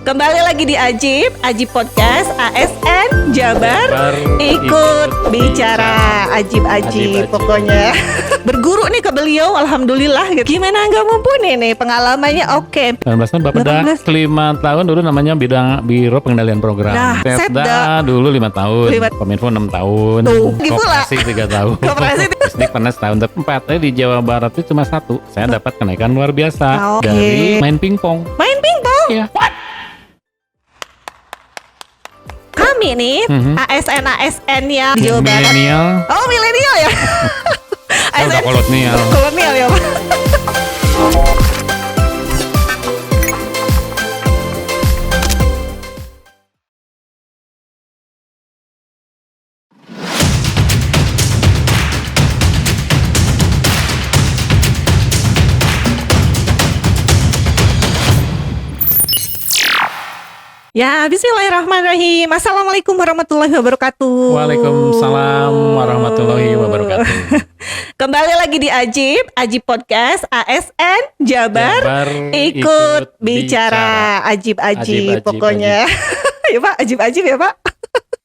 Kembali lagi di Ajib Podcast ASN Jabar ikut bicara Ajib pokoknya. Berguru nih ke beliau, alhamdulillah gitu. Gimana nggak mumpuni nih pengalamannya? Oke. 19 tahun Bapeda 5 tahun dulu namanya Biro Pengendalian Program. Nah, Setda dulu 5 tahun. Kominfo 6 tahun. Tuh, Koperasi 3 tahun. Koperasi Sdik pernah setahun, tapi 4 di Jawa Barat itu cuma 1. Saya dapat kenaikan luar biasa dari main pingpong. Main pingpong? Iya. Kami nih ASN yang di Jawa Barat. Milenial. Oh, milenial ya. Saya udah kolonial. Kolonial ya, Pak. Ya, bismillahirrahmanirrahim. Assalamualaikum warahmatullahi wabarakatuh. Waalaikumsalam warahmatullahi wabarakatuh. Kembali lagi di Ajib Podcast ASN Jabar ikut bicara Ajib pokoknya. Ya Pak, Ajib ya Pak.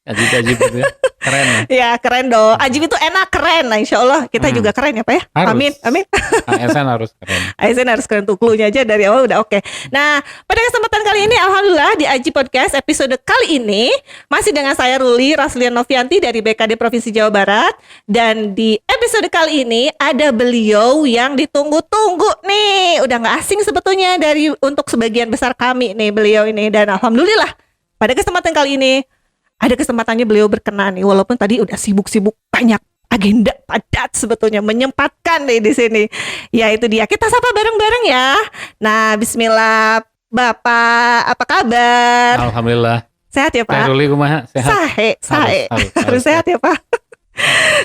Ajib gitu ya. Keren ya. Ya keren dong. Ajib itu enak, keren. Nah insya Allah kita juga keren ya Pak ya. Harus. Amin. ASN harus keren. ASN harus keren tuh, cluenya aja dari awal udah oke. Nah pada kesempatan kali ini alhamdulillah di Ajib Podcast episode kali ini masih dengan saya Ruli Raslian Novianti dari BKD Provinsi Jawa Barat. Dan di episode kali ini ada beliau yang ditunggu-tunggu nih. Udah gak asing sebetulnya untuk sebagian besar kami nih beliau ini. Dan alhamdulillah pada kesempatan kali ini ada kesempatannya beliau berkenan nih, walaupun tadi udah sibuk-sibuk banyak agenda padat sebetulnya menyempatkan nih di sini. Ya itu dia, kita sapa bareng-bareng ya. Nah, bismillah, Bapak, apa kabar? Alhamdulillah. Sehat ya Pak? Ruli kumaha? Sehat. Harus sehat ya Pak.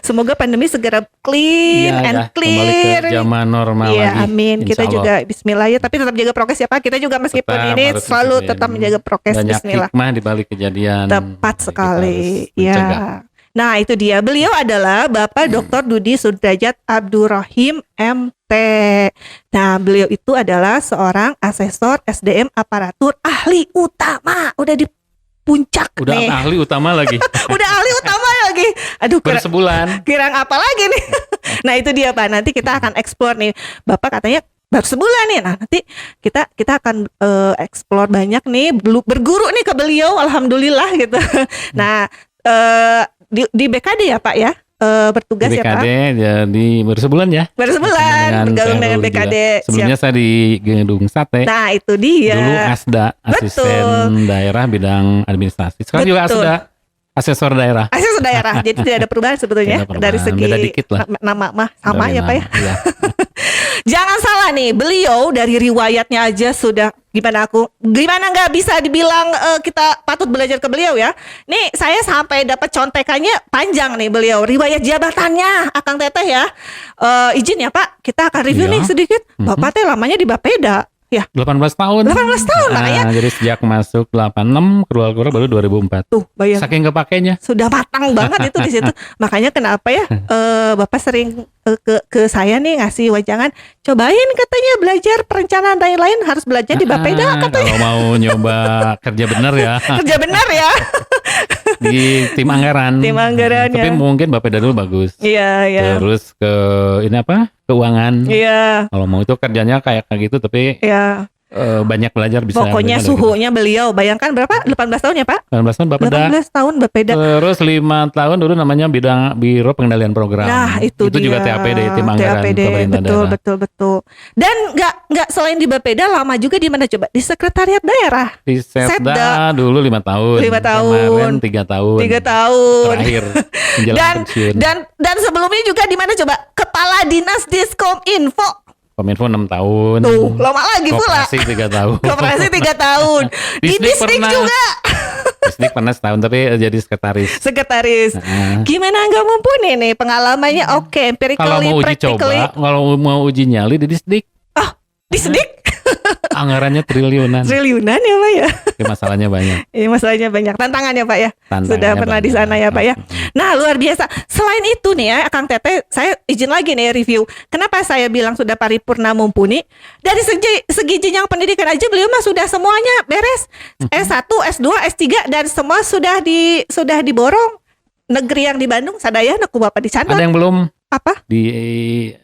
Semoga pandemi segera clear and clear. Kembali ke zaman normal ya, lagi. Amin. Kita Allah. juga bismillah ya, tapi tetap jaga prokes ya Pak. Kita juga meskipun ini selalu tetap menjaga prokes. Banyak bismillah. hikmah di balik kejadian. Tepat sekali. Ya. Nah, itu dia. Beliau adalah Bapak Dr. Dudi Sudrajat Abdurrahim MT. Nah, beliau itu adalah seorang asesor SDM aparatur ahli utama. Udah di puncak udah nih. ahli utama lagi. Udah ahli utama lagi. Aduh, baru sebulan. Kirang apa lagi nih? Nah, itu dia Pak. Nanti kita akan explore nih. Bapak katanya baru sebulan nih. Nah, nanti kita akan explore banyak nih. Berguru nih ke beliau, alhamdulillah gitu. Nah, di BKD ya Pak ya? Bertugas di BKD, ya Pak? Jadi baru sebulan ya. Baru sebulan bergabung dengan BKD. Juga. Sebelumnya saya di Gedung Sate. Nah itu dia. Dulu ASDA, asisten daerah bidang administrasi. Sekarang juga ASDA, asesor daerah. Asesor daerah. Jadi tidak ada perubahan sebetulnya. Dari segi beda dikit lah. Nama mah sama ya Pak ya. Iya. Jangan salah nih, beliau dari riwayatnya aja sudah gimana nggak bisa dibilang kita patut belajar ke beliau ya. Nih saya sampai dapat contekannya panjang nih beliau, riwayat jabatannya Akang Teteh ya. Izin ya Pak, kita akan review nih sedikit. Bapak teh lamanya di Bapeda ya. 18 tahun. 18 tahun makanya. Jadi sejak masuk 86 keluar baru 2004. Tuh, bayang. Saking kepakainya. Sudah matang banget itu di situ. Makanya kenapa ya Bapak sering ke saya nih ngasih wajangan, cobain katanya belajar perencanaan lain-lain harus belajar di Bapeda katanya. Kalau mau nyoba kerja benar ya. Kerja benar ya. Di tim anggaran. Tim anggarannya. Tapi mungkin Bapeda dulu bagus. Iya. Terus ke ini apa? Keuangan. Iya. Kalau mau itu kerjanya kayak gitu tapi banyak belajar bisa. Pokoknya suhunya gitu. Beliau bayangkan berapa? 18 tahun ya Pak? 18 tahun Bapeda. 18 tahun Bapeda. Terus 5 tahun dulu namanya Biro Pengendalian Program. Nah itu dia. Juga TAPD, tim anggaran pemerintah daerah. Betul. Dan nggak selain di Bapeda, lama juga di mana coba? Di sekretariat daerah. Di Setda dulu 5 tahun. 5 tahun. Kemarin 3 tahun. 3 tahun. Terakhir menjelang pensiun. Dan sebelumnya juga di mana coba? Kepala Dinas Diskominfo. Kominfo 6 tahun. Tuh, lama lagi pula. Koperasi 3 tahun. Koperasi 3 tahun. Di Disdik juga. Disdik pernah setahun tapi jadi sekretaris. Gimana nggak mumpuni nih pengalamannya? Oke, empirically, kalau mau uji practically. coba, kalau mau uji nyali di Disdik. Disdik Anggarannya triliunan. triliunan ya Pak ya. Tapi masalahnya banyak. Iya, masalahnya banyak, tantangannya Pak ya. Tantangannya Sudah pernah di sana ya Pak ya. banyak. Nah luar biasa. Selain itu nih ya Kang Tete, saya izin lagi nih review. Kenapa saya bilang sudah paripurna mumpuni? Dari segi jenjang pendidikan aja beliau mah sudah semuanya beres. S1, S2, S3 dan semua sudah diborong. Negeri yang di Bandung sadaya naku Bapak di sana. Ada yang belum Apa? di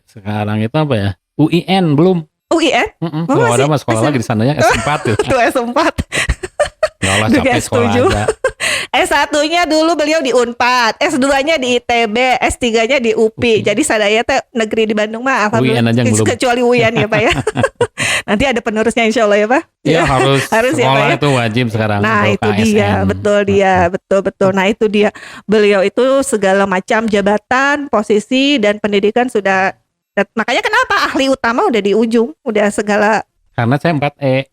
sekarang itu apa ya? UIN belum. UIN? Kalau Oh, ada masih- mah sekolah masih- lagi di sananya S4 tuh. Tuh S4. Ya Allah Duh, capek sekolah setuju. aja. S1-nya dulu beliau di Unpad, S2-nya di ITB, S3-nya di UPI. Jadi sadaya teh negeri di Bandung mah alhamdulillah. UIN aja yang belum. Kecuali UIN ya Pak ya. Nanti ada penerusnya insya Allah ya Pak. Iya harus, Harus ya, sekolah Pak, ya? itu wajib sekarang. Nah untuk itu KSN. dia, betul. Nah itu dia, beliau itu segala macam jabatan, posisi dan pendidikan sudah. Makanya kenapa ahli utama udah di ujung, udah segala. Karena saya 4E.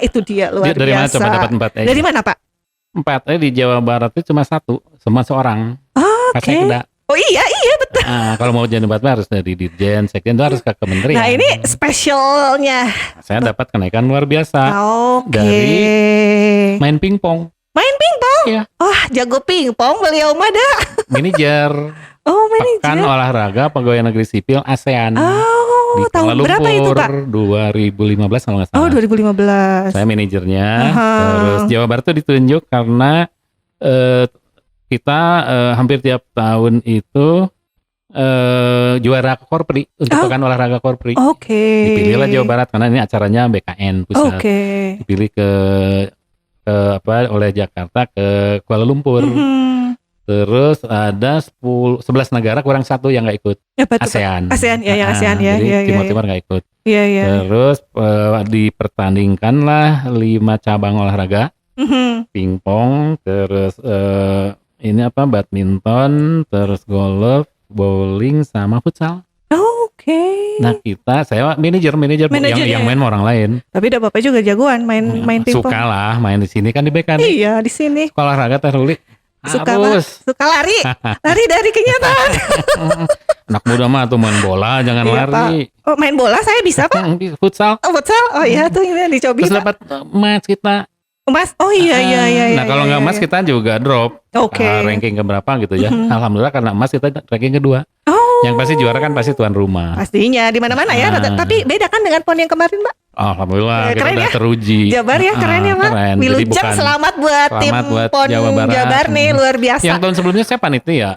Itu dia luar Dari mana biasa. coba dapat 4E? Dari mana Pak? 4E di Jawa Barat itu cuma satu, semua seorang. Pas Oke. Sekda. Oh iya betul. Nah, kalau mau jadi 4E harus dari Dirjen, Sekjen itu harus ke Kementerian. Nah ini spesialnya. Saya dapat kenaikan luar biasa. Oke. Dari main pingpong. Main pingpong. Iya. Wah jago pingpong beliau mah dah. Manajer. Oh Pekan manajer. olahraga pegawai negeri sipil ASEAN. Oh di tahun Kuala berapa itu Pak? Lumpur 2015 kalau nggak Oh salah. 2015. Saya manajernya. Aha. Terus Jawa Barat itu ditunjuk karena kita hampir tiap tahun itu juara Korpri untuk pekan olahraga Korpri. Oke. Dipilihlah Jawa Barat karena ini acaranya BKN pusat. Oke. Dipilih ke oleh Jakarta ke Kuala Lumpur. Mhm. Terus ada 11 negara kurang satu yang nggak ikut. Apa tuh, Pak? ASEAN. ASEAN ya, yang ASEAN ya. Jadi Iya, Timur iya. Timur nggak ikut. Iya, iya. Terus dipertandingkanlah 5 cabang olahraga, Mhm. pingpong, terus badminton, terus golf, bowling, sama futsal. Oke. Nah saya manajer Manajer yang ya. main orang lain. Tapi udah Bapak juga jagoan main pingpong. Suka lah main di sini kan di BKN. Iya di sini. Sekolah olahraga Teruli Suka harus. Suka lari. Lari dari kenyataan. Anak muda mah tuh main bola jangan Iya, lari. Oh main bola saya bisa Pak. Futsal. Oh futsal. Oh iya tuh ini dicobi. Terus dapat emas kita. Mas. Oh iya. Nah kalau nggak emas kita juga drop. Oke. Ranking keberapa gitu ya. Alhamdulillah karena emas kita ranking kedua. Oh. Yang pasti juara kan pasti tuan rumah. Pastinya di mana-mana ya. Nah. Tapi beda kan dengan pon yang kemarin, Mbak. Alhamdulillah kita Keren udah ya? teruji. Jabar ya keren ya, Mbak. Keren. Jadi Wilujeng bukan selamat buat tim selamat buat pon Jawa Barat. Jabar nih luar biasa. Yang tahun sebelumnya saya panitia.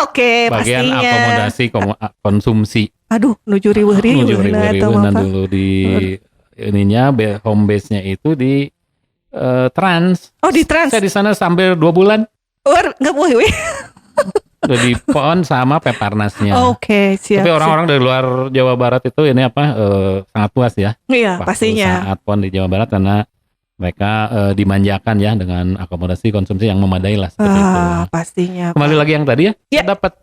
Oke, Bagian pastinya. akomodasi konsumsi. Aduh, nuju riweuh Menuju nah, ribu-ribu. atau Nah apa. dulu di ininya home base-nya itu di Trans. Oh, di Trans. Saya di sana sambil 2 bulan. Enggak boleh, weh. Udah di PON sama Peparnasnya. Oke, siap. Tapi orang-orang dari luar Jawa Barat itu ini sangat puas ya. siap. Iya, Waktu pastinya. Saat PON di Jawa Barat karena mereka dimanjakan ya dengan akomodasi konsumsi yang memadai lah seperti itu. Pastinya. Kembali lagi yang tadi ya, Ya. saya dapat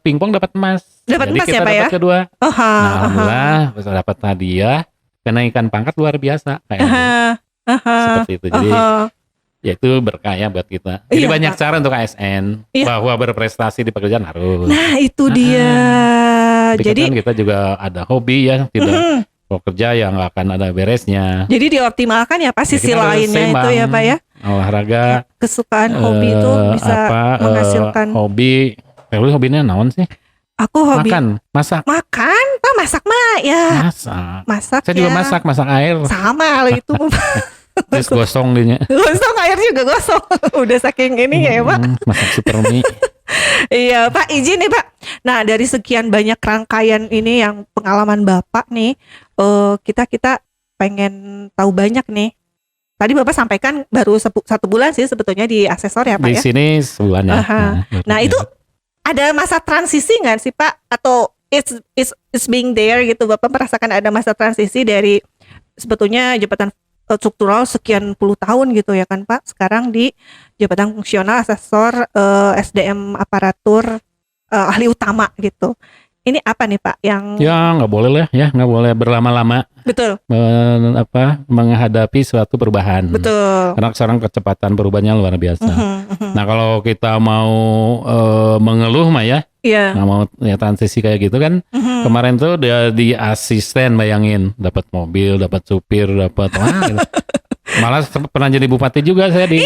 pingpong dapat emas. Dapat Jadi emas kita ya, Pak ya? dapat kedua. Oh, Nah, alhamdulillah bisa dapat hadiah kenaikan pangkat luar biasa kayak seperti itu. Jadi ya itu berkah ya buat kita. Jadi Iya, banyak Pak. cara untuk ASN Iya. bahwa berprestasi di pekerjaan harus. Nah, itu dia. Tapi Jadi kan kita juga ada hobi ya, tidak kalau kerja ya nggak akan ada beresnya. jadi dioptimalkan ya pas Ya, sisi kita harus lainnya itu seimbang. ya, Pak ya. Olahraga, Kesukaan hobi itu bisa menghasilkan. hobi. Lu hobinya naon sih? Aku hobi masak, makan, Pak, masak mah ya. masak. Masak Saya ya. juga masak air, Sama lo itu. terus gosong dinya. Gosong air juga gosong. Udah saking ini ya, Pak. Masak super mie. Iya, Pak, izin nih, Pak. Nah, dari sekian banyak rangkaian ini yang pengalaman Bapak nih, kita pengen tahu banyak nih. Tadi Bapak sampaikan baru 1 bulan sih sebetulnya di asesor ya, Pak Di ya. sini sebulan ya. Aha. Nah, itu ada masa transisi nggak sih, Pak? Atau it's being there gitu, Bapak merasakan ada masa transisi dari sebetulnya jabatan struktural sekian puluh tahun gitu ya kan, Pak? Sekarang di jabatan fungsional asesor SDM aparatur ahli utama gitu. ini apa nih Pak yang Ya nggak boleh lah ya, nggak boleh berlama-lama betul menghadapi suatu perubahan. betul. Karena sekarang kecepatan perubahannya luar biasa. Nah kalau kita mau mengeluh mah ya, Iya. nggak mau ya transisi kayak gitu kan. Kemarin tuh dia di asisten, bayangin dapat mobil, dapat supir, dapat gitu. Malah pernah jadi bupati juga saya di.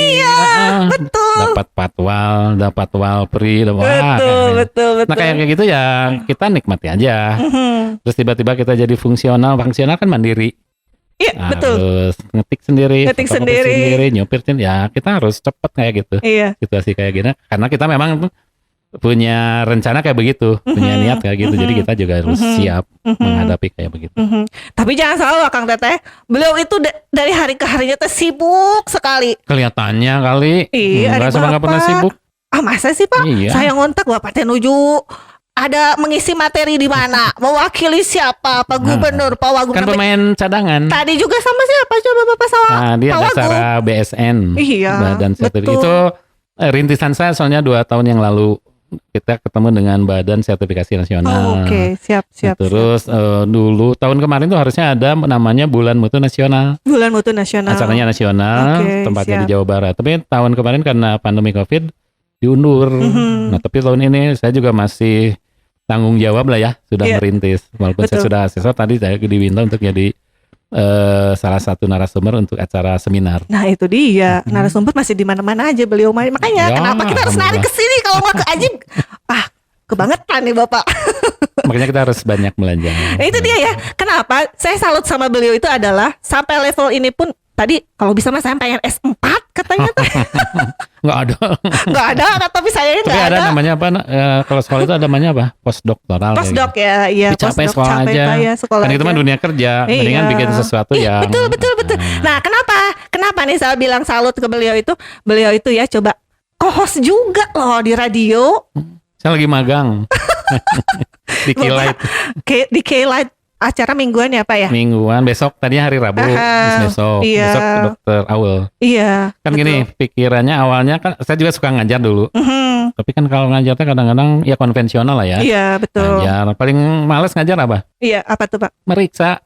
Betul. Dapat patwal, dapat walpri, Betul. Nah kayak gitu ya kita nikmati aja. Terus tiba-tiba kita jadi fungsional kan mandiri. Iya, betul. Harus ngetik sendiri, Ngetik fotokopi sendiri. nyupir sendiri. Ya kita harus cepet kayak gitu. Iya. Situasi kayak gini. Karena kita memang punya rencana kayak begitu, punya niat kayak gitu. Jadi kita juga harus siap menghadapi kayak begitu. Tapi jangan salah Kang Teteh, beliau itu dari hari ke harinya teh sibuk sekali. Kelihatannya kali. Iya, Enggak, ada nggak pernah Bapak. sibuk. Ah masa sih Pak? Iya. Saya ngontak Bapak teh nuju ada mengisi materi di mana? Mewakili siapa? Pak Gubernur, Pak Wagub. Kan pemain cadangan. Tadi juga sama siapa? Coba Bapak sama Nah, dia Pak ada Wagub. acara BSN. Iya, Badan Sertifikasi. betul. Itu rintisan saya soalnya 2 tahun yang lalu kita ketemu dengan Badan Sertifikasi Nasional. Oh, Oke, siap. Terus dulu tahun kemarin tuh harusnya ada namanya Bulan Mutu Nasional. Bulan Mutu Nasional. Acaranya nasional, Oke, tempatnya siap. di Jawa Barat. Tapi tahun kemarin karena pandemi Covid diundur. Nah, tapi tahun ini saya juga masih tanggung jawab lah ya, sudah Iya. merintis. Walaupun saya Betul. sudah asesor, tadi saya diminta untuk jadi salah satu narasumber untuk acara seminar. Nah itu dia, narasumber masih di mana-mana aja beliau main. Makanya Ya, kenapa kita harus narik ke sini kalau nggak ke Aji? Kebangetan nih Bapak. Makanya kita harus banyak belajar. Nah, itu dia ya. Kenapa saya salut sama beliau itu adalah sampai level ini pun tadi kalau bisa mas saya pengen S4 katanya tuh. Nggak ada. Nggak ada, tapi saya Tapi nggak ada ada. namanya apa? Kalau sekolah itu ada namanya apa? Postdoktoral. Postdoc ya, iya. Tapi capek sekolah capek, aja. Pak, ya, sekolah Kan itu mah aja. dunia kerja. Mendingan Iya. bikin sesuatu yang. Betul. Nah, kenapa nih saya bilang salut ke beliau itu? Beliau itu ya coba co-host juga loh di radio. Saya lagi magang. Di Keylight. Di Keylight acara mingguan ya Pak ya? Mingguan, besok tadinya hari Rabu, terus besok iya. besok ke Dokter Aul. Iya. Kan betul. gini, pikirannya awalnya kan saya juga suka ngajar dulu. Tapi kan kalau ngajarnya kadang-kadang ya konvensional lah ya. Iya, betul. Ngajar, paling males ngajar apa? Iya, apa tuh Pak? Meriksa.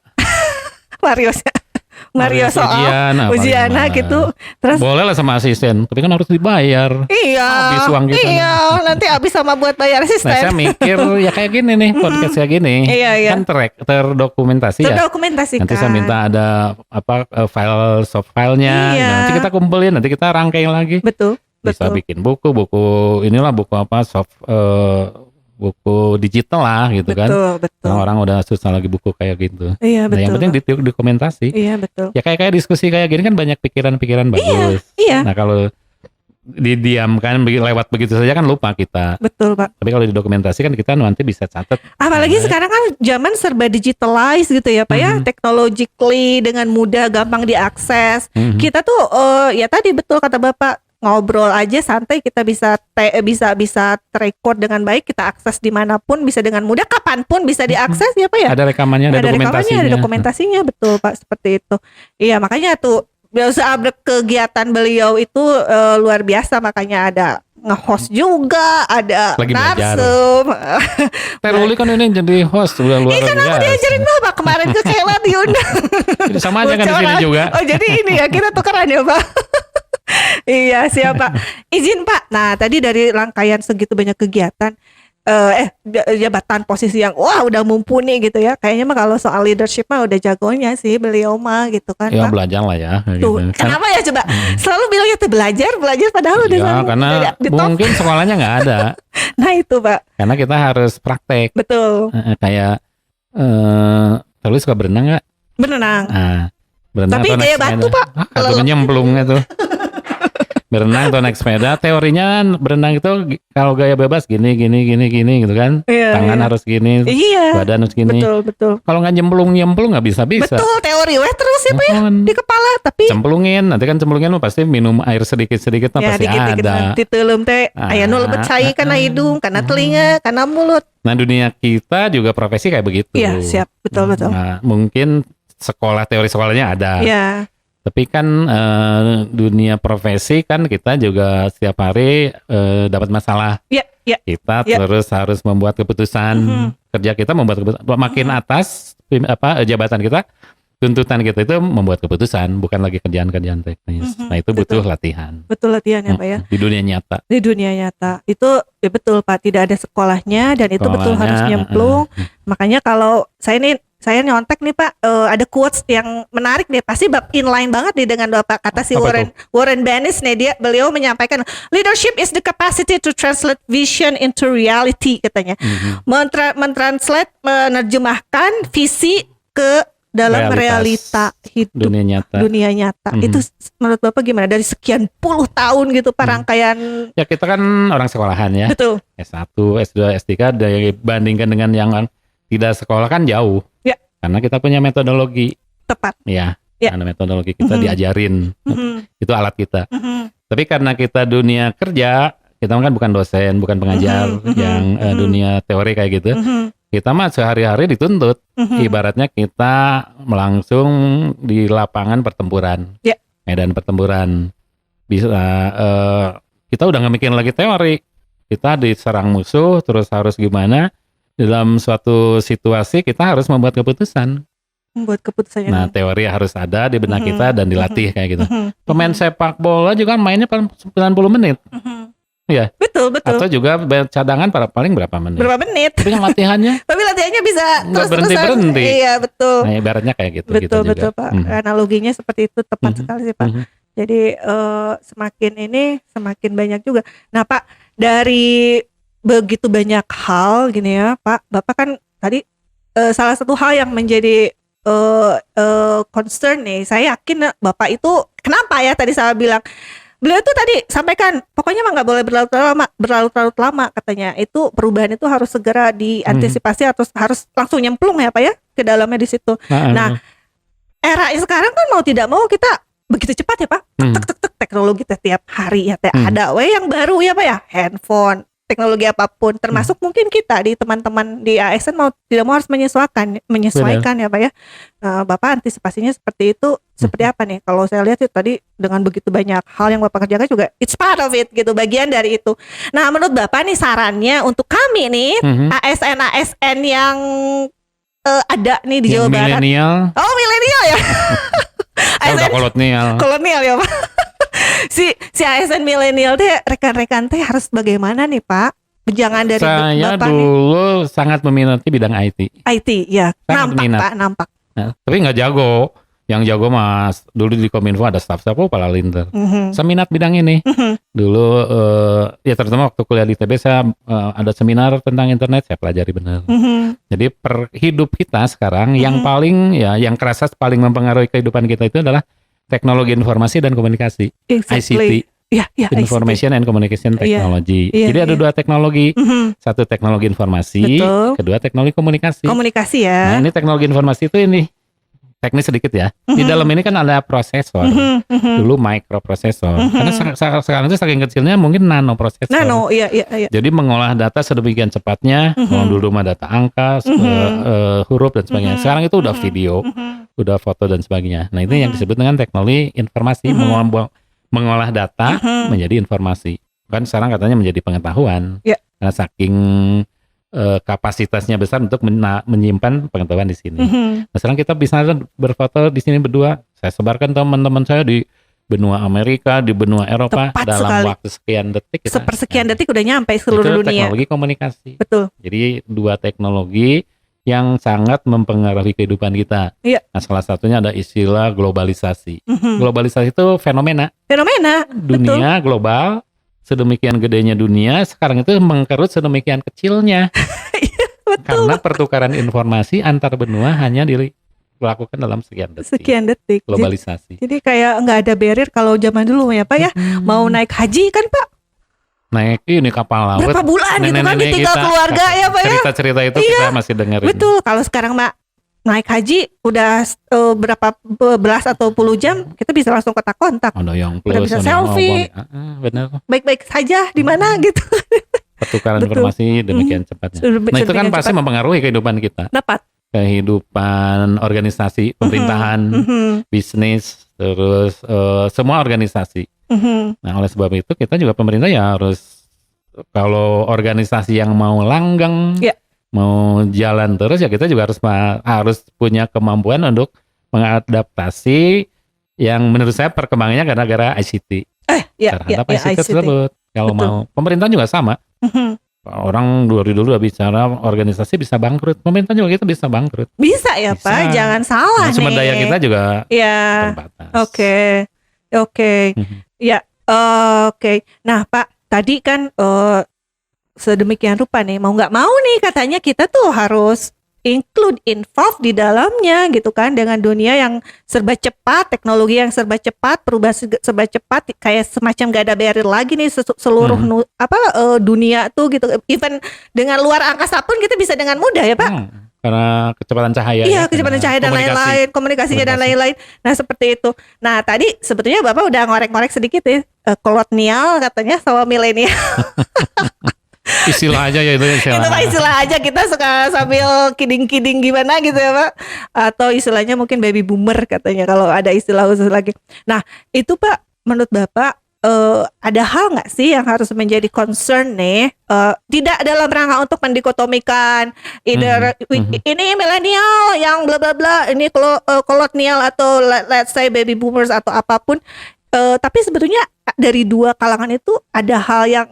Mario soal ujian gitu. Terus boleh lah sama asisten, tapi kan harus dibayar. iya. Habis uang kita. Iya, nanti habis sama buat bayar Nah, saya asisten. mikir ya kayak gini nih, podcast kayak gini. Iya. Kan terdokumentasi ya. Terdokumentasikan. Nanti saya minta ada file soft filenya. Iya. Nanti kita kumpulin, nanti kita rangkai lagi. Betul. Bisa bikin buku inilah buku apa buku digital lah gitu kan. Betul. Orang udah susah lagi buku kayak gitu. Iya, Nah, betul. yang penting dokumentasi. Iya, betul. Ya kayak diskusi kayak gini kan banyak pikiran-pikiran bagus. Iya. Nah, kalau didiamkan lewat begitu saja kan lupa kita. Betul, Pak. Tapi kalau didokumentasikan kita nanti bisa catat. Apalagi sekarang kan zaman serba digitalized gitu ya Pak ya, technologically dengan mudah, gampang diakses. Kita tuh ya tadi betul kata Bapak, ngobrol aja santai kita bisa record dengan baik, kita akses dimanapun bisa dengan mudah, kapanpun bisa diakses ya Pak ya. Ada rekamannya, ada dokumentasinya. Ada dokumentasinya, betul Pak, seperti itu. Iya, makanya tuh biasa kegiatan beliau itu luar biasa, makanya ada nge-host juga, ada Lagi belajar. narsum. Teruli kan ini jadi host udah luar biasa. Kan aku diajarin Bapak kemarin ke Kayla diundang. Sama aja kan di sini Bocoran. juga. Oh jadi ini ya, kita tukeran ya Pak. Iya siap Pak. Izin Pak. Nah tadi dari rangkaian segitu banyak kegiatan, jabatan posisi yang wah udah mumpuni gitu ya. Kayaknya mah kalau soal leadership mah udah jagonya sih beliau mah gitu kan Ya Pak. belajar lah ya. Tuh, Gitu. kenapa ya coba selalu bilangnya tuh belajar padahal udah Ya, selalu karena di top. mungkin sekolahnya nggak ada. Nah itu Pak. Karena kita harus praktek. Betul. Kayak terus suka berenang nggak? Berenang. Nah, berenang Tapi atau naik kayak batu, sepeda. Pak. Kalau nyemplungnya tuh. Berenang atau naik sepeda, teorinya berenang itu kalau gaya bebas gini gitu kan. Iya, Tangan iya. harus gini, Iya. badan harus gini. Betul. Kalau nggak nyemplung nggak bisa. Betul, teori weh terus ya Pak ya di kepala, tapi Cemplungin, nanti kan cemplungin lu pasti minum air sedikit-sedikit ya pasti dikit-dikit ada. nanti teuleum teh aya nu lebet cai kana hidung, kana telinga, kana mulut. Nah, dunia kita juga profesi kayak begitu. Iya, siap. Betul. Nah, mungkin teori sekolahnya ada. Iya. Tapi kan dunia profesi kan kita juga setiap hari dapat masalah. Iya, iya. Kita Ya. terus harus membuat keputusan. Kerja kita membuat keputusan. Makin atas jabatan kita, tuntutan kita itu membuat keputusan, bukan lagi kerjaan-kerjaan teknis. Nah itu butuh latihan. Betul latihan ya Pak ya. Di dunia nyata. Di dunia nyata itu ya betul Pak, tidak ada sekolahnya dan itu betul harus nyemplung. Makanya kalau saya nyontek nih Pak, ada quotes yang menarik deh, pasti inline banget nih dengan Bapak kata si Warren Bennis nih, beliau menyampaikan leadership is the capacity to translate vision into reality katanya. Menerjemahkan visi ke dalam realita hidup dunia nyata. Itu menurut Bapak gimana? Dari sekian puluh tahun gitu Pak rangkaian. Ya kita kan orang sekolahan ya. Betul. S1, S2, S3 dibandingkan dengan yang tidak sekolah kan jauh. Ya. Karena kita punya metodologi. Tepat. Ya. Ya. Karena metodologi kita diajarin. Itu alat kita. Tapi karena kita dunia kerja, kita kan bukan dosen, bukan pengajar yang dunia teori kayak gitu. Kita mah sehari-hari dituntut. Ibaratnya kita melangsung di lapangan pertempuran. Ya. Medan pertempuran. Bisa kita udah nggak mikirin lagi teori. Kita diserang musuh terus harus gimana? Dalam suatu situasi kita harus membuat keputusan. Nah, teori harus ada di benak kita dan dilatih kayak gitu. Pemain sepak bola juga mainnya 90 menit. Iya. Betul. Atau juga cadangan paling berapa menit? Tapi yang latihannya Tapi latihannya bisa nggak terus-terusan. berhenti. Iya, betul. Nah, ibaratnya kayak gitu. Betul juga. Pak. Analoginya seperti itu tepat sekali sih Pak. Jadi semakin banyak juga. Nah Pak, dari begitu banyak hal gini ya Pak, Bapak kan tadi salah satu hal yang menjadi concern nih, saya yakin Bapak itu kenapa ya tadi saya bilang, beliau tuh tadi sampaikan pokoknya mah nggak boleh berlarut-larut lama katanya, itu perubahan itu harus segera diantisipasi atau harus langsung nyemplung ya Pak ya ke dalamnya di situ. Nah era sekarang kan mau tidak mau kita begitu cepat ya Pak, tek teknologi tiap hari ya ada yang baru ya Pak ya, handphone, teknologi apapun, termasuk mungkin kita di teman-teman di ASN mau tidak mau harus menyesuaikan ya Pak ya. Bapak antisipasinya seperti itu, seperti apa nih? Kalau saya lihat tadi dengan begitu banyak hal yang Bapak kerjakan juga it's part of it gitu, bagian dari itu. Nah menurut Bapak nih sarannya untuk kami nih ASN yang ada nih di Jawa Barat. Milenial. Oh milenial ya. Udah kolonial ya Pak. si ASN milenial teh rekan-rekan teh harus bagaimana nih Pak? Jangan dari saya Bapak dulu sangat meminati bidang IT. IT ya, nampak. Nah, tapi nggak jago. Yang jago mas dulu di Kominfo ada staff-staff pala linter. Seminat bidang ini. Dulu ya terutama waktu kuliah di TB saya ada seminar tentang internet, saya pelajari benar. Jadi per hidup kita sekarang yang paling yang kerasa paling mempengaruhi kehidupan kita itu adalah teknologi informasi dan komunikasi. ICT. Information and Communication Technology. Jadi ada dua teknologi. Satu teknologi informasi, kedua teknologi komunikasi. Komunikasi ya. Nah, ini teknologi informasi itu ini teknis sedikit ya. Di dalam ini kan ada prosesor. Dulu microprosesor. Karena sekarang itu saking kecilnya mungkin nanoprosesor. Iya. Jadi mengolah data sedemikian cepatnya. Kalau dulu mah data angka, huruf dan sebagainya. Sekarang itu udah video, udah foto dan sebagainya. Nah, itu yang disebut dengan teknologi informasi, mengolah data menjadi informasi. Kan sekarang katanya menjadi pengetahuan. Karena saking kapasitasnya besar untuk menyimpan pengetahuan di sini. Nah, sekarang kita bisa berfoto di sini berdua. Saya sebarkan teman-teman saya di benua Amerika, di benua Eropa. Tepat dalam sekali. Waktu sekian detik. Sepersekian detik udah nyampe seluruh dunia. Teknologi komunikasi. Betul. Jadi dua teknologi yang sangat mempengaruhi kehidupan kita. Nah, salah satunya ada istilah globalisasi. Globalisasi itu fenomena. Dunia global. Sedemikian gedenya dunia, sekarang itu mengkerut sedemikian kecilnya. Betul. Karena pertukaran informasi antar benua hanya dilakukan dalam sekian detik. Globalisasi. Jadi kayak nggak ada barrier kalau zaman dulu ya Pak ya. Mau naik haji kan Pak? Naik ini kapal laut. Berapa bulan gitu kan ditinggal keluarga ya Pak ya? Cerita-cerita itu kita masih dengerin. Betul. Kalau sekarang Mak naik haji udah berapa belas atau puluh jam kita bisa langsung kontak-kontak. Udah bisa selfie. Benar. Baik-baik saja di mana gitu. Pertukaran informasi demikian cepatnya. Nah itu kan pasti mempengaruhi kehidupan kita. Dapat. Kehidupan organisasi, pemerintahan, bisnis, terus semua organisasi. Nah, oleh sebab itu kita juga pemerintah ya harus, kalau organisasi yang mau langgeng, Ya. mau jalan terus ya kita juga harus punya kemampuan untuk mengadaptasi yang menurut saya perkembangannya gara-gara ICT. Terhadap ICT tersebut. Kalau Betul. mau pemerintah juga sama. Orang dari dulu udah bicara organisasi bisa bangkrut, pemerintah juga kita bisa bangkrut. Bisa ya Bisa. Pak, jangan salah Nah, sumber nih. daya kita juga Ya, terbatas. oke. Ya, oke. Nah Pak, tadi kan sedemikian rupa nih, mau nggak mau nih katanya kita tuh harus involve di dalamnya gitu kan, dengan dunia yang serba cepat, teknologi yang serba cepat, perubahan serba cepat, kayak semacam gak ada barrier lagi nih seluruh dunia tuh gitu. Even dengan luar angkasa pun kita bisa dengan mudah ya Pak. Karena kecepatan cahaya. Iya, kecepatan cahaya dan lain-lain, komunikasinya dan lain-lain. Nah, seperti itu. Nah, tadi sebetulnya Bapak udah ngorek-ngorek sedikit ya, kolonial katanya sama milenial. Istilah aja ya itu istilah. Itu mah istilah aja, kita suka sambil kiding-kiding gimana gitu ya Pak. Atau istilahnya mungkin baby boomer katanya kalau ada istilah khusus lagi. Nah, itu Pak, menurut Bapak ada hal nggak sih yang harus menjadi concern nih? Tidak dalam rangka untuk mendikotomikan either ini milenial yang bla bla bla, ini kolonial atau let's say baby boomers atau apapun. Tapi sebetulnya dari dua kalangan itu ada hal yang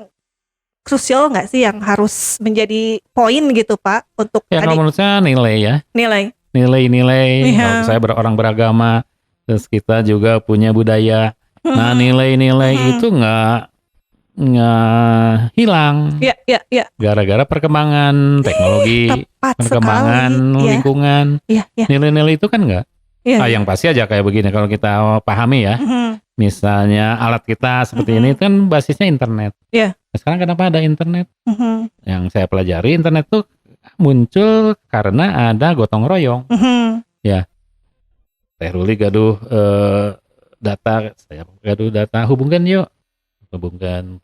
krusial nggak sih yang harus menjadi poin gitu Pak untuk Ya kalau menurut saya nilai ya. Nilai-nilai. Iya. Kalau saya orang beragama, terus kita juga punya budaya. Nah, nilai-nilai itu nggak hilang. Ya. Gara-gara perkembangan teknologi, Tepat perkembangan sekali. lingkungan. Iya. Nilai-nilai itu kan nggak. Iya. Yang pasti aja kayak begini kalau kita pahami ya. Misalnya alat kita seperti ini kan basisnya internet. Iya. Nah, sekarang kenapa ada internet? Yang saya pelajari, internet tuh muncul karena ada gotong royong. Ya, Teh Ruli gaduh data, saya gaduh data, hubungkan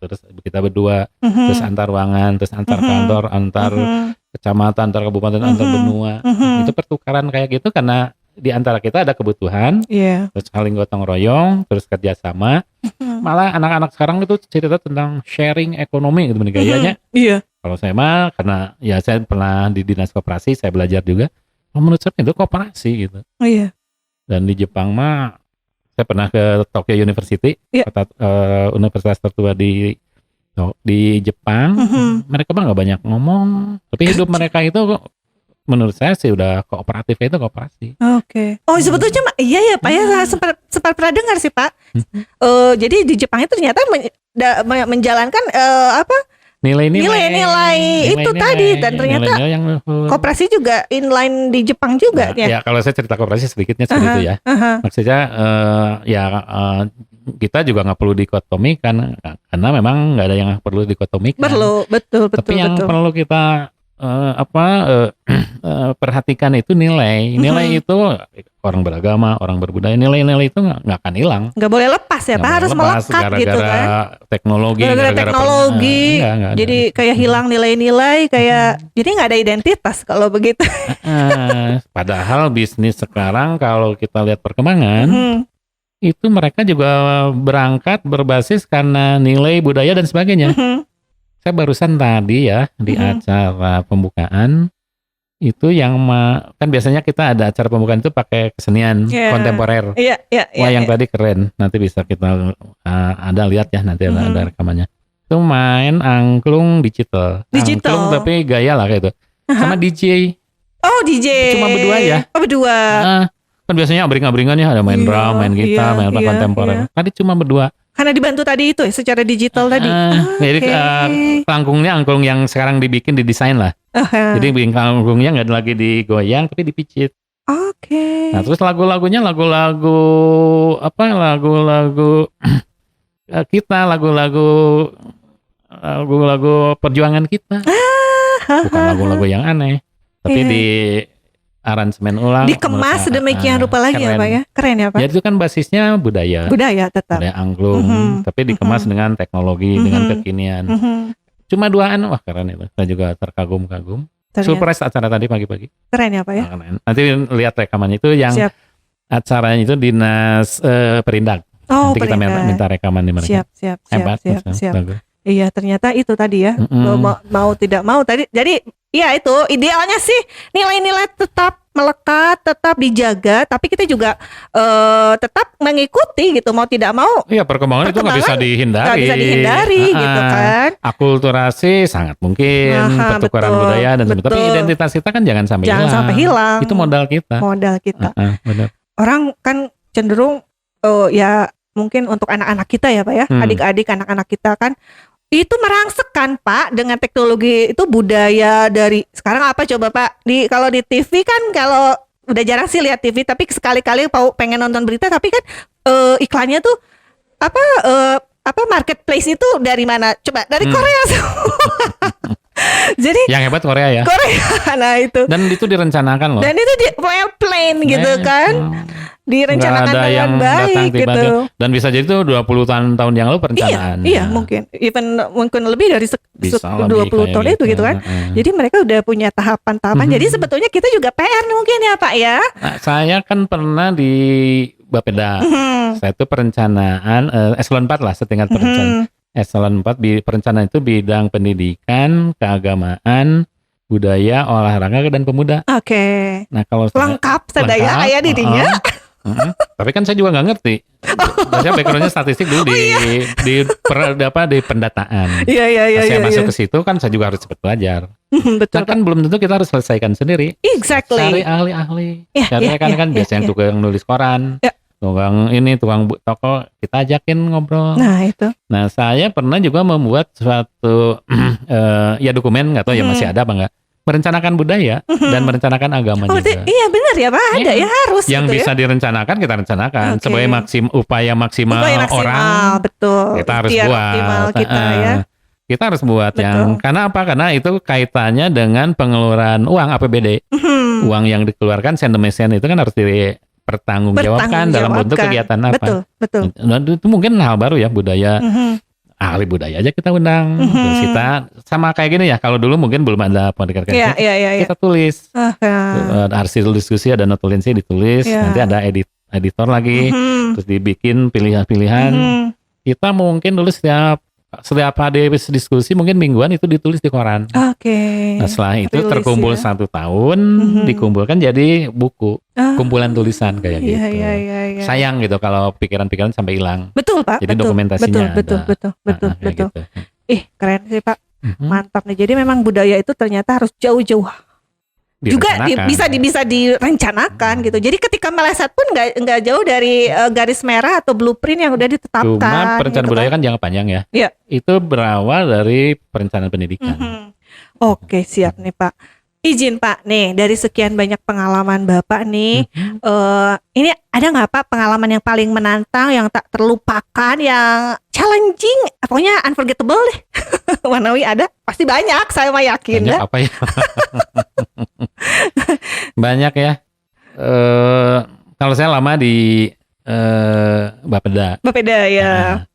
terus kita berdua, terus antar ruangan, terus antar kantor, antar kecamatan, antar kabupaten, antar benua. Itu pertukaran kayak gitu karena di antara kita ada kebutuhan, terus saling gotong royong, terus kerjasama. Malah anak-anak sekarang itu cerita tentang sharing ekonomi gitu gayanya. Iya. Kalau saya mah karena ya saya pernah di dinas koperasi, saya belajar juga. Menurut saya itu koperasi gitu. Iya. Dan di Jepang mah saya pernah ke Tokyo University, kota universitas tertua di Jepang. Mereka mah nggak banyak ngomong, tapi hidup mereka itu menurut saya sih udah kooperatifnya itu koperasi. Oke. Oh sebetulnya iya ya Pak ya, saya sempat pernah dengar sih Pak. Jadi di Jepang itu ternyata menjalankan nilai-nilai itu tadi, dan ternyata koperasi juga inline di Jepang juga ya. Ya kalau saya cerita koperasi sedikitnya seperti itu ya. Maksudnya kita juga nggak perlu dikotomikan karena memang nggak ada yang perlu dikotomikan. Betul. Tapi yang perlu kita perhatikan itu nilai itu orang beragama, orang berbudaya, nilai-nilai itu nggak akan hilang, nggak boleh lepas ya Pak, harus melekat gitu kan, gara-gara teknologi enggak jadi kayak hilang nilai-nilai, kayak jadi nggak ada identitas kalau begitu. Padahal bisnis sekarang kalau kita lihat perkembangan itu mereka juga berangkat berbasis karena nilai budaya dan sebagainya. Saya barusan tadi ya di acara pembukaan itu yang kan biasanya kita ada acara pembukaan itu pakai kesenian kontemporer. Wah yang tadi keren, nanti bisa kita ada lihat ya, nanti ada rekamannya. Itu main angklung digital. Angklung tapi gaya lah kayak itu. Sama DJ. Oh DJ. Cuma berdua ya. Oh berdua. Kan biasanya abring-abringan ya, ada main drum, main gitar, main kontemporer. Tadi cuma berdua. Karena dibantu tadi itu ya secara digital tadi. Jadi angklung yang sekarang didesain lah. Jadi anglungnya nggak lagi digoyang tapi dipicit. Nah terus lagu-lagunya lagu-lagu kita, lagu-lagu perjuangan kita. Bukan lagu-lagu yang aneh, tapi di aransemen ulang, dikemas sedemikian rupa lagi ya Pak ya, keren ya Pak. Jadi itu kan basisnya budaya tetap, budaya angklung, tapi dikemas dengan teknologi, dengan kekinian. Cuma duaan, wah keren itu. Saya juga terkagum-kagum. Surprise acara tadi pagi-pagi. Keren ya Pak ya. Nanti lihat rekamannya itu yang Acaranya itu dinas Perindak. Oh, Nanti kita Perindak. minta rekaman di mereka. Siap. Hebat. Siap. Iya, ternyata itu tadi ya. Mm-mm. Mau tidak mau tadi. Jadi, iya itu idealnya sih nilai-nilai tetap melekat, tetap dijaga, tapi kita juga tetap mengikuti gitu. Mau tidak mau Iya, perkembangan itu nggak bisa dihindari. nggak bisa dihindari gitu kan. Akulturasi sangat mungkin, Aha, pertukaran betul, budaya dan sebagainya. Tapi betul. identitas kita kan jangan sampai Jangan hilang. sampai hilang. Itu modal kita. Modal kita. Benar. Orang kan cenderung ya mungkin untuk anak-anak kita ya Pak ya, adik-adik anak-anak kita kan itu merangsek Pak dengan teknologi itu budaya dari sekarang apa coba Pak kalau di TV kan kalau udah jarang sih lihat TV tapi sekali-kali pengen nonton berita tapi kan iklannya tuh apa marketplace itu dari mana coba dari Korea semua. Jadi yang hebat Korea ya. Korea nah itu. Dan itu direncanakan loh. Dan itu well plan gitu kan. Direncanakan nggak ada dengan yang baik datang gitu. tiba-tiba. Dan bisa jadi itu 20 tahun yang lalu perencanaan. Iya, mungkin. Mungkin lebih dari Bisa 20 tahun itu gitu kan. Jadi mereka udah punya tahapan-tahapan. Jadi sebetulnya kita juga PR nih mungkin ya Pak ya. Nah, saya kan pernah di Bapeda. Saya itu perencanaan eselon 4 lah setingkat perencanaan. Eselon 4 perencanaan itu bidang pendidikan, keagamaan, budaya, olahraga dan pemuda. Oke. Nah, kalau lengkap sedaya ayah dirinya. Tapi kan saya juga nggak ngerti. Saya backgroundnya statistik dulu di pendataan. Iya. Saya masuk ke situ kan saya juga harus cepat belajar. Betul. Kan belum tentu kita harus selesaikan sendiri. Exactly. Cari ahli-ahli. Ya, Cari kan biasanya yang tukang nulis koran. Ya. Tukang toko kita ajakin ngobrol. Nah itu. Nah saya pernah juga membuat suatu ya dokumen nggak tahu ya masih ada apa enggak. Merencanakan budaya dan merencanakan agama juga. Iya benar ya Pak, ada ya harus. Yang gitu bisa ya. direncanakan kita rencanakan sebagai upaya maksimal orang. Betul. Kita harus Ikhtiar buat. optimal kita ya. Kita harus buat yang karena apa? Karena itu kaitannya dengan pengeluaran uang APBD. Uang yang dikeluarkan sen-mesen itu kan harus dipertanggungjawabkan dalam bentuk kegiatan apa. Betul. Nah, itu mungkin hal baru ya budaya. Ahli budaya aja kita undang. Terus kita sama kayak gini ya. Kalau dulu mungkin belum ada podcast. Iya. Kita tulis. Hasil diskusi ada notulensi ditulis. Nanti ada editor lagi. Terus dibikin pilihan-pilihan. Kita mungkin dulu setiap hari diskusi mungkin mingguan itu ditulis di koran. Nah setelah itu terkumpul 1 tahun dikumpulkan jadi buku kumpulan tulisan kayak gitu. Iya. Sayang gitu kalau pikiran-pikiran sampai hilang. Betul Pak. Jadi dokumentasinya betul. Gitu. Keren sih Pak. Mantap nih. Jadi memang budaya itu ternyata harus jauh-jauh juga bisa direncanakan gitu. Jadi ketika meleset pun nggak jauh dari garis merah atau blueprint yang udah ditetapkan. Cuma perencanaan gitu budaya kan jangka panjang ya. Iya. Itu berawal dari perencanaan pendidikan. Oke, siap nih Pak. Izin Pak nih dari sekian banyak pengalaman Bapak nih, ini ada nggak Pak pengalaman yang paling menantang, yang tak terlupakan, yang challenging, pokoknya unforgettable deh. Manawi ada? Pasti banyak, saya mah yakin. Banyak apa ya? Banyak ya. Kalau saya lama di Bapeda. Ya.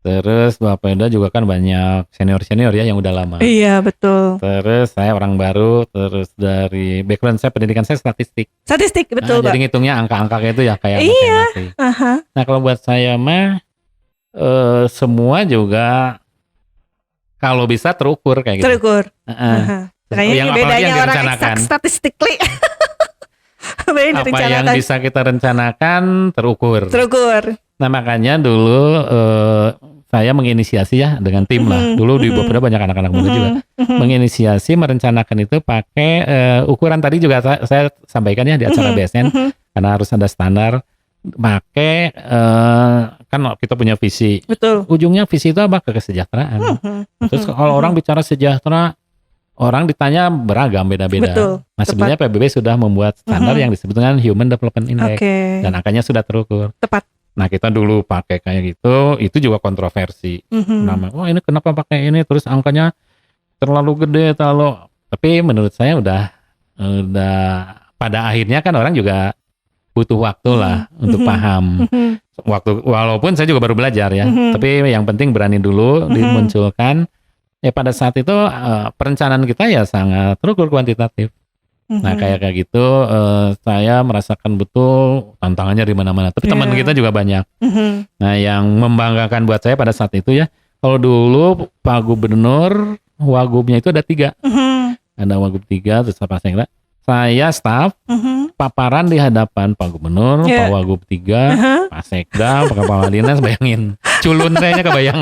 Terus Bapeda juga kan banyak senior ya yang udah lama. Iya betul. Terus saya orang baru, terus dari background saya pendidikan saya statistik. Betul. Jadi ngitungnya angka-angka itu ya kayak matematik. Nah kalau buat saya mah semua juga kalau bisa terukur kayak gitu. Terukur. Yang bedanya yang orang statistically. Apa yang bisa kita rencanakan terukur. Nah makanya dulu saya menginisiasi ya dengan tim lah. Dulu di Bapeda banyak anak-anak muda juga. Menginisiasi merencanakan itu pakai ukuran tadi juga saya sampaikan ya di acara BSN. Karena harus ada standar. Pakai kan kita punya visi. Betul. Ujungnya visi itu apa? Kesejahteraan. Terus kalau orang bicara sejahtera, orang ditanya beragam beda-beda. Betul. Nah sebenarnya PBB sudah membuat standar yang disebut dengan Human Development Index. Dan angkanya sudah terukur. Tepat. Nah kita dulu pakai kayak gitu, itu juga kontroversi. Wah ini kenapa pakai ini, terus angkanya terlalu gede, tapi menurut saya udah pada akhirnya kan orang juga butuh waktu lah untuk paham. Walaupun saya juga baru belajar ya, tapi yang penting berani dulu dimunculkan. Ya pada saat itu perencanaan kita ya sangat terukur kuantitatif. Nah kayak gitu saya merasakan betul tantangannya di mana-mana. Tapi teman kita juga banyak. Nah yang membanggakan buat saya pada saat itu ya, kalau dulu Pak Gubernur Wagubnya itu ada 3. Ada Wagub 3 terus apa saya staff paparan di hadapan Pak Gubernur, Pak Wagub 3, Pak Sekda, Pak Kepala Dinas, bayangin culun kayaknya kebayang.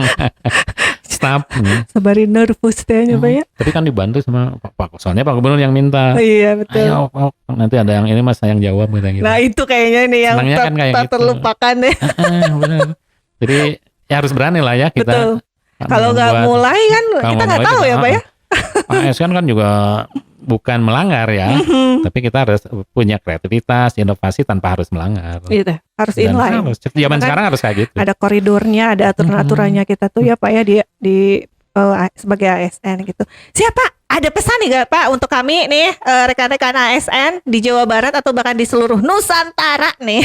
Staff Sabari nervous deh Pak ya. Tapi kan dibantu sama Pak, soalnya Pak Gubernur yang minta. Iya betul. Ayo, nanti ada yang ini mas yang jawab gitu. Nah itu kayaknya nih yang kan tak gitu. terlupakan deh. Benar. Jadi ya harus berani lah ya kita. Betul. Kalau nggak mulai kan kita nggak tahu ya Pak ya. ASN kan juga bukan melanggar ya, tapi kita harus punya kreativitas, inovasi tanpa harus melanggar. Iya, harus inline. Zaman sekarang harus kayak gitu. Ada koridornya, ada aturan-aturannya kita tuh ya Pak ya di sebagai ASN gitu. Siapa? Ada pesan nih gak Pak untuk kami nih rekan-rekan ASN di Jawa Barat atau bahkan di seluruh Nusantara nih?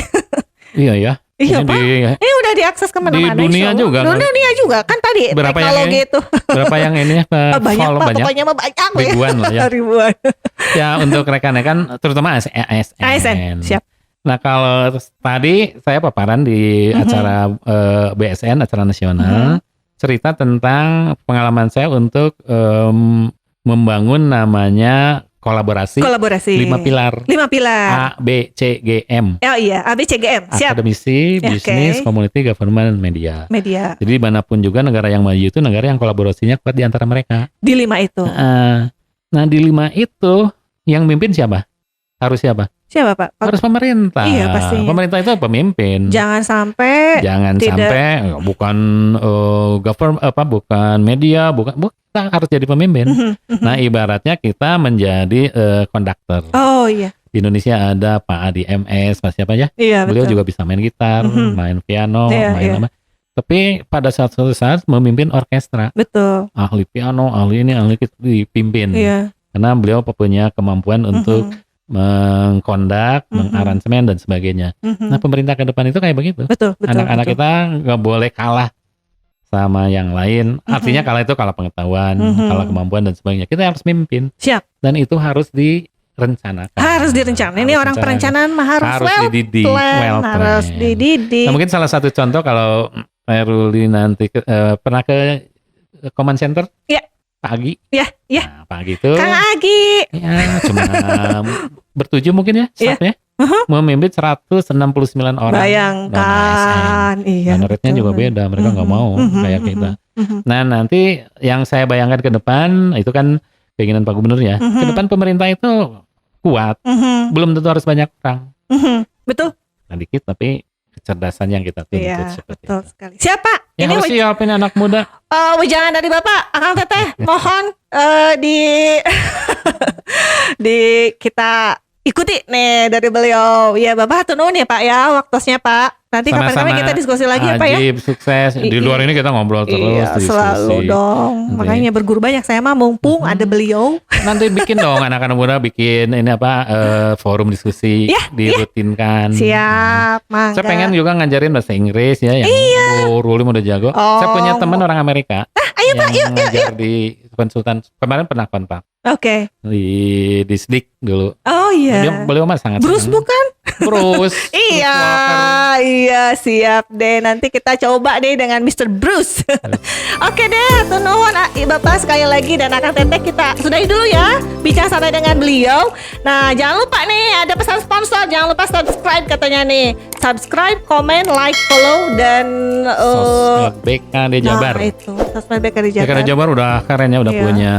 Iya ya. Iya Pak, ini udah diakses kemana-mana. Di dunia juga. Di dunia juga kan tadi berapa teknologi yang itu. Berapa yang ini ya? Banyak Pak, pokoknya mah banyak. Ribuan lah ya. Ribuan. Ya untuk rekan-rekan terutama ASN. Siap. Nah kalau tadi saya paparan di acara BSN, acara nasional, cerita tentang pengalaman saya untuk membangun namanya kolaborasi 5 pilar. 5 pilar. A, B, C, G, M. Oh iya, A, B, C, G, M. Siap. Akademisi, bisnis, community, government, media. Jadi dimanapun juga negara yang maju itu negara yang kolaborasinya kuat di antara mereka. Di 5 itu. Nah di 5 itu yang mimpin siapa? Harus siapa? Siapa Pak? Harus pemerintah. Iya pastinya. Pemerintah itu pemimpin. Jangan sampai bukan bukan media, bukan kita harus jadi pemimpin. Nah ibaratnya kita menjadi konduktor. Oh iya. Di Indonesia ada Pak Adi MS, Pak siapa ya? Iya, beliau juga bisa main gitar, main piano, main apa. Tapi pada suatu saat memimpin orkestra. Betul. Ahli piano, ahli ini, ahli itu dipimpin. Iya. Karena beliau punya kemampuan untuk mengkondak, mengaransemen dan sebagainya. Nah pemerintah ke depan itu kayak begitu. Betul. Anak-anak kita nggak boleh kalah sama yang lain. Artinya kalah itu kalah pengetahuan, kalah kemampuan dan sebagainya. Kita harus mimpin. Siap. Dan itu harus direncanakan. Harus direncanakan. Ini orang perencanaan mah harus dididik. Harus dididik. Nah, mungkin salah satu contoh kalau Ruli nanti pernah ke command center? Iya. Pak Agi? Iya. Nah, Pak Agi itu Kang Agi. Ya, cuma bertujuh mungkin ya staffnya. Memimpin 169 orang. Bayangkan. Iya. Dan rate-nya juga beda. Mereka nggak mau kayak kita. Nah nanti yang saya bayangkan ke depan itu kan keinginan Pak Gubernur ya. Ke depan pemerintah itu kuat. Belum tentu harus banyak orang. Betul. Nah dikit tapi kecerdasan yang kita tuntut. Iya, betul sekali. Siapa? Yang harus siapin anak muda. Wejangan dari Bapak, Akang Teteh, mohon di kita ikuti nih dari beliau. Ya Bapak hatur nuhun ya Pak ya, waktosnya Pak. Nanti kapan-kapan kita diskusi lagi ya Pak ya. Sukses. Di luar ini kita ngobrol terus. Iya, selalu dong. Makanya berguru banyak saya mah mumpung ada beliau. Nanti bikin dong anak-anak muda bikin ini forum diskusi dirutinkan. Siap, mangga. Saya pengen juga ngajarin bahasa Inggris ya yang Ruli udah jago. Saya punya teman orang Amerika. Ayo Pak, yuk. Ngajar di konsultan. Kemarin pernah kontak. Oke. Di SDIK dulu. Oh iya. Beliau mah sangat Bruce senang. bukan? Bruce. Iya siap deh. Nanti kita coba deh dengan Mr. Bruce. Oke deh, hatur nuhun Bapak sekali lagi dan Akang Teteh kita sudahi dulu ya bicara dengan beliau. Nah jangan lupa nih ada pesan sponsor, jangan lupa subscribe katanya nih. Subscribe, komen, like, follow dan Sosmed BKD Jabar. Nah itu Sosmed BKD Jabar. BKD Jabar udah keren ya, udah punya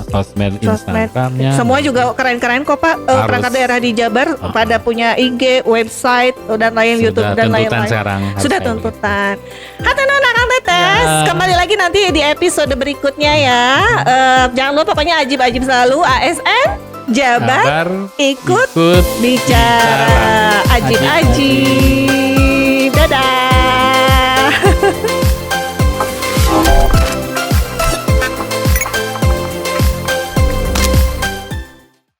sosmed Instagramnya. Semua juga keren-keren kok Pak. Perangkat daerah di Jabar pada punya IG, website dan lain YouTube dan lain-lain. Sudah tuntutan. Hatur nuhun Akang Teteh. Kembali lagi nanti di episode berikutnya ya. Jangan lupa pokoknya ajib-ajib selalu ASN Jabar ikut bicara. Ajib-ajib. Dadah.